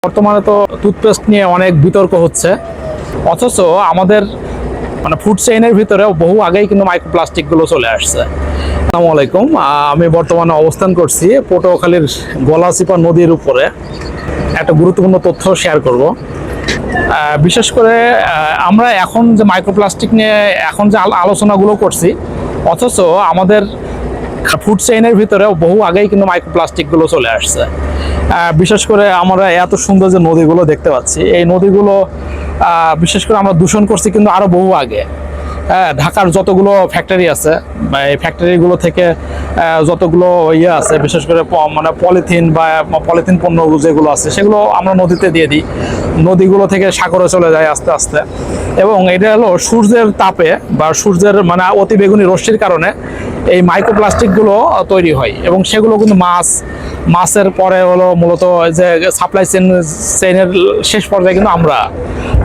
বর্তমানে তো টুথপেস্ট নিয়ে অনেক বিতর্ক হচ্ছে, অথচ আমাদের ফুড চেইনের ভিতরে বহু আগেই কিন্তু মাইক্রোপ্লাস্টিকগুলো চলে আসছে। আসসালামু আলাইকুম, আমি বর্তমানে অবস্থান করছি পটুয়াখালীর গলাচিপা নদীর উপরে। একটা গুরুত্বপূর্ণ তথ্য শেয়ার করব। বিশেষ করে আমরা এখন যে মাইক্রোপ্লাস্টিক নিয়ে এখন যে আলোচনাগুলো করছি, অথচ আমাদের ফুড চেইনের ভিতরে বহু আগেই কিন্তু মাইক্রোপ্লাস্টিকগুলো চলে আসছে। বিশেষ করে আমরা এত সুন্দর যে নদীগুলো দেখতে পাচ্ছি, এই নদীগুলো বিশেষ করে আমরা দূষণ করছি কিন্তু আরও বহু আগে। ঢাকার যতগুলো ফ্যাক্টরি আছে, এই ফ্যাক্টরিগুলো থেকে যতগুলো আছে, বিশেষ করে পলিথিন বা পলিথিন পণ্য যেগুলো আছে সেগুলো আমরা নদীতে দিয়ে দিই। নদীগুলো থেকে সাগরে চলে যায় আস্তে আস্তে, এবং এটা হলো সূর্যের তাপে বা সূর্যের অতিবেগুনি রশ্মির কারণে এই মাইক্রোপ্লাস্টিকগুলো তৈরি হয়, এবং সেগুলো কিন্তু মাছের পরে হলো মূলত যে সাপ্লাই চেইনের শেষ পর্যায়ে কিন্তু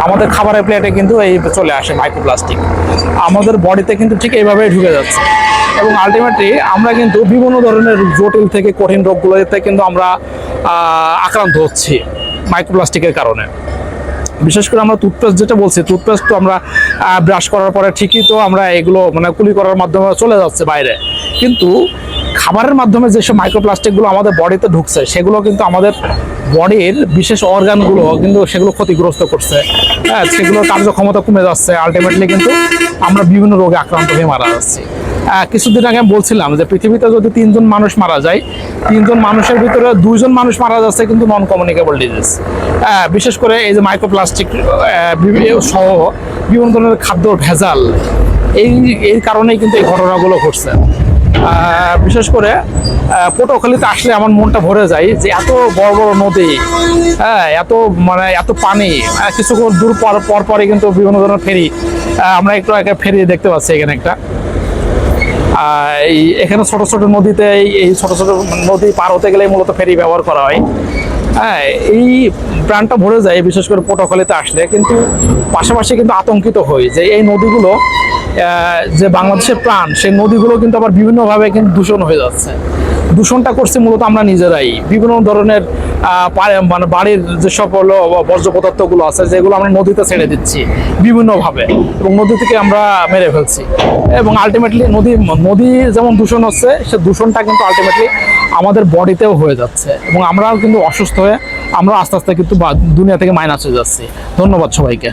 আমাদের খাবারের প্লেটে কিন্তু এই চলে আসে মাইক্রোপ্লাস্টিক। আমাদের বডিতে কিন্তু ঠিক এইভাবেই ঢুকে যাচ্ছে, এবং আলটিমেটলি আমরা কিন্তু বিভিন্ন ধরনের জটিল থেকে কঠিন রোগগুলোতে কিন্তু আমরা আক্রান্ত হচ্ছি মাইক্রোপ্লাস্টিকের কারণে। বিশেষ করে আমরা টুথপেস্ট যেটা বলছি, টুথপেস্ট তো আমরা ব্রাশ করার পরে ঠিকই তো আমরা এগুলো কুলি করার মাধ্যমে চলে যাচ্ছে বাইরে, কিন্তু খাবারের মাধ্যমে যেসব মাইক্রোপ্লাস্টিকগুলো আমাদের বডিতে ঢুকছে সেগুলো কিন্তু আমাদের বডির বিশেষ অর্গানগুলো কিন্তু সেগুলো ক্ষতিগ্রস্ত করছে। সেগুলোর কার্যক্ষমতা কমে যাচ্ছে, আলটিমেটলি কিন্তু আমরা বিভিন্ন রোগে আক্রান্ত হয়ে মারা যাচ্ছি। কিছুদিন আগে আমি বলছিলাম যে পৃথিবীতে যদি 3 জন মানুষ মারা যায়, 3 জন মানুষের ভিতরে 2 জন মানুষ মারা যাচ্ছে কিন্তু নন কমিউনিকেবল ডিজিজ। বিশেষ করে এই যে মাইক্রোপ্লাস্টিক সহ বিভিন্ন ধরনের খাদ্য ভেজাল, এই কারণেই কিন্তু এই ঘটনাগুলো ঘটছে। বিশেষ করে পটুয়াখালীতে আসলে আমার মনটা ভরে যায় যে এত বড় বড় নদী, এত পানি, কিছুক্ষণ দূর পরই কিন্তু বিভিন্ন ধরনের ফেরি, আমরা একটু আগে ফেরি দেখতে পাচ্ছি এখানে একটা। এখানে ছোট ছোট নদীতে এই ছোট ছোট নদী পার হতে গেলে মূলত ফেরি ব্যবহার করা হয়। এই প্রাণটা ভরে যায় বিশেষ করে পটুয়াখালীতে আসলে, কিন্তু পাশাপাশি কিন্তু আতঙ্কিত হই যে এই নদীগুলো যে বাংলাদেশের প্রাণ, সেই নদীগুলো কিন্তু আবার বিভিন্নভাবে কিন্তু দূষণ হয়ে যাচ্ছে। দূষণটা করছি মূলত আমরা নিজেরাই, বিভিন্ন ধরনের বাড়ির যেসব হলো বর্জ্য পদার্থগুলো আছে যেগুলো আমরা নদীতে ছেড়ে দিচ্ছি বিভিন্নভাবে, এবং নদী থেকে আমরা মেরে ফেলছি, এবং আলটিমেটলি নদী যেমন দূষণ হচ্ছে, সে দূষণটা কিন্তু আলটিমেটলি আমাদের বডিতেও হয়ে যাচ্ছে, এবং আমরাও কিন্তু অসুস্থ হয়ে আমরা আস্তে আস্তে কিন্তু দুনিয়া থেকে মাইনাস হয়ে যাচ্ছি। ধন্যবাদ সবাইকে।